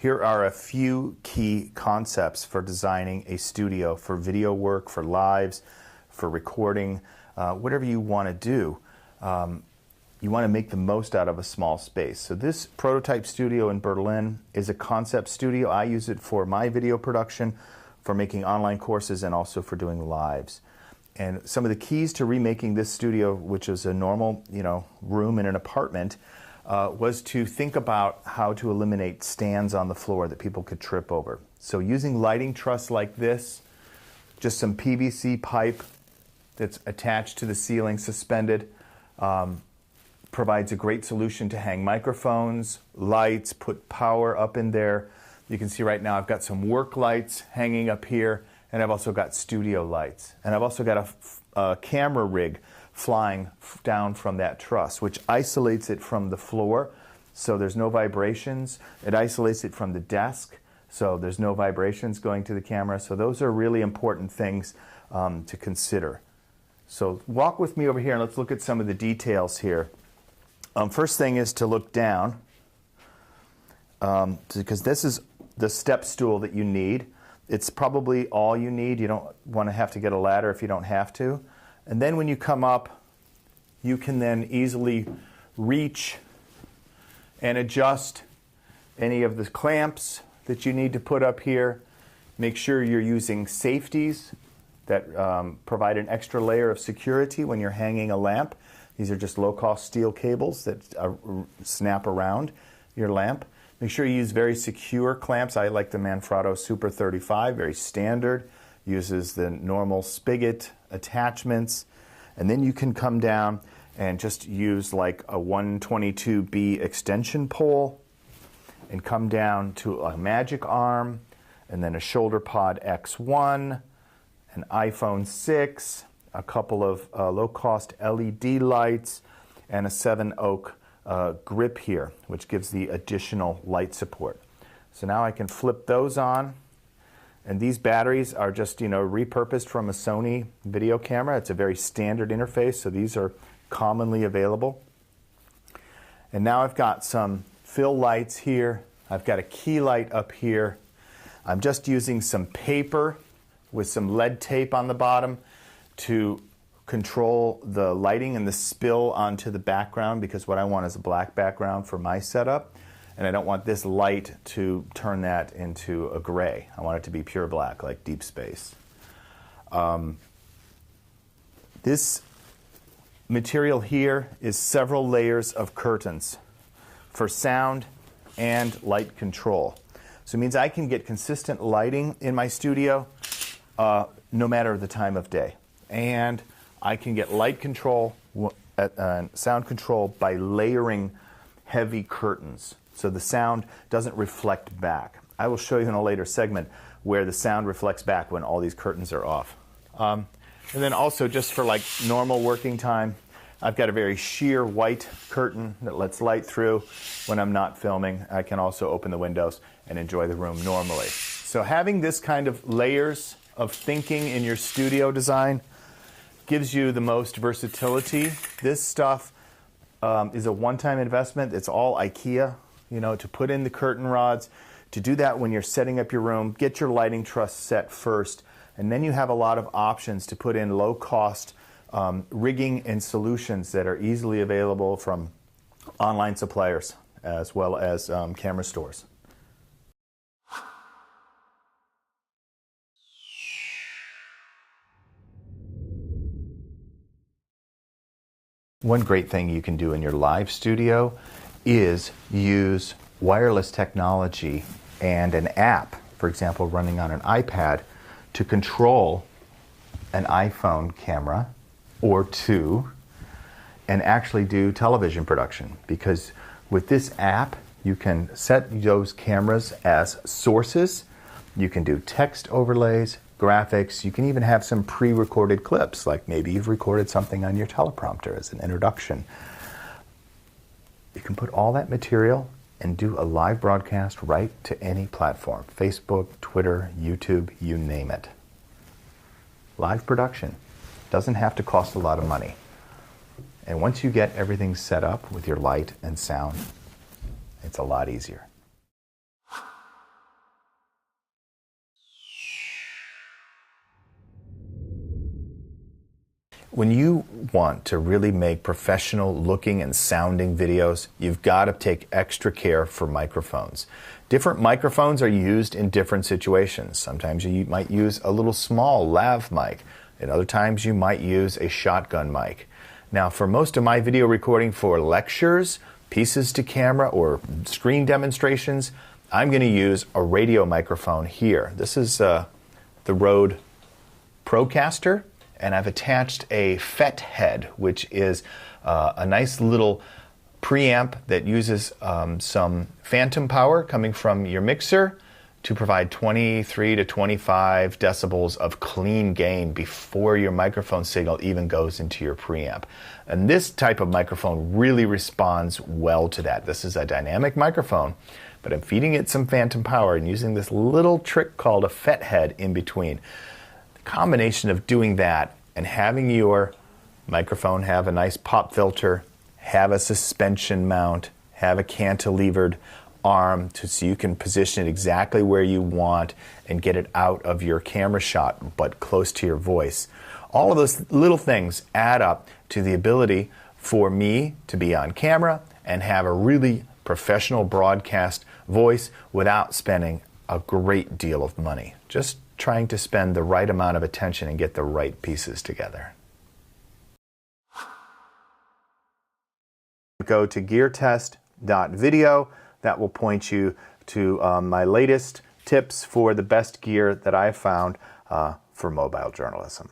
Here are a few key concepts for designing a studio for video work, for lives, for recording, whatever you want to do. You want to make the most out of a small space. So this prototype studio in Berlin is a concept studio. I use it for my video production, for making online courses, and also for doing lives. And some of the keys to remaking this studio, which is a normal, room in an apartment, was to think about how to eliminate stands on the floor that people could trip over. So using lighting truss like this, just some PVC pipe that's attached to the ceiling, suspended, provides a great solution to hang microphones, lights, put power up in there. You can see right now I've got some work lights hanging up here, and I've also got studio lights. And I've also got a camera rig flying down from that truss, which isolates it from the floor, so there's no vibrations. It isolates it from the desk, so there's no vibrations going to the camera. So those are really important things to consider. So walk with me over here and let's look at some of the details here. First thing is to look down, because this is the step stool that you need. It's probably all you need. You don't want to have to get a ladder if you don't have to. And then when you come up, you can then easily reach and adjust any of the clamps that you need to put up here. Make sure you're using safeties that provide an extra layer of security when you're hanging a lamp. These are just low-cost steel cables that snap around your lamp. Make sure you use very secure clamps. I like the Manfrotto Super 35, very standard. Uses the normal spigot attachments. And then you can come down and just use like a 122B extension pole and come down to a magic arm and then a shoulder pod X1, an iPhone 6, a couple of low-cost LED lights, and a 7 oak grip here, which gives the additional light support. So now I can flip those on, and these batteries are just repurposed from a Sony video camera. It's a very standard interface, so these are commonly available. And now I've got some fill lights here. I've got a key light up here. I'm just using some paper with some lead tape on the bottom to control the lighting and the spill onto the background, because what I want is a black background for my setup, and I don't want this light to turn that into a gray. I want it to be pure black, like Deep Space. This material here is several layers of curtains for sound and light control. So it means I can get consistent lighting in my studio no matter the time of day. And I can get light control, sound control by layering heavy curtains, so the sound doesn't reflect back. I will show you in a later segment where the sound reflects back when all these curtains are off. And then also, just for like normal working time, I've got a very sheer white curtain that lets light through when I'm not filming. I can also open the windows and enjoy the room normally. So having this kind of layers of thinking in your studio design gives you the most versatility. This stuff is a one-time investment. It's all IKEA, to put in the curtain rods. To do that when you're setting up your room, get your lighting truss set first, and then you have a lot of options to put in low-cost rigging and solutions that are easily available from online suppliers as well as camera stores. One great thing you can do in your live studio is use wireless technology and an app, for example, running on an iPad, to control an iPhone camera or two and actually do television production. Because with this app, you can set those cameras as sources. You can do text overlays, graphics. You can even have some pre-recorded clips, like maybe you've recorded something on your teleprompter as an introduction. You can put all that material and do a live broadcast right to any platform: Facebook, Twitter, YouTube, you name it. Live production doesn't have to cost a lot of money. And once you get everything set up with your light and sound, it's a lot easier. When you want to really make professional looking and sounding videos, you've got to take extra care for microphones. Different microphones are used in different situations. Sometimes you might use a little small lav mic, and other times you might use a shotgun mic. Now, for most of my video recording for lectures, pieces to camera, or screen demonstrations, I'm going to use a radio microphone here. This is the Rode Procaster, and I've attached a FET head, which is a nice little preamp that uses some phantom power coming from your mixer to provide 23 to 25 decibels of clean gain before your microphone signal even goes into your preamp. And this type of microphone really responds well to that. This is a dynamic microphone, but I'm feeding it some phantom power and using this little trick called a FET head in between. The combination of doing that and having your microphone have a nice pop filter, have a suspension mount, have a cantilevered arm so you can position it exactly where you want and get it out of your camera shot but close to your voice. All of those little things add up to the ability for me to be on camera and have a really professional broadcast voice without spending a great deal of money. Just trying to spend the right amount of attention and get the right pieces together. Go to geartest.video. That will point you to my latest tips for the best gear that I've found for mobile journalism.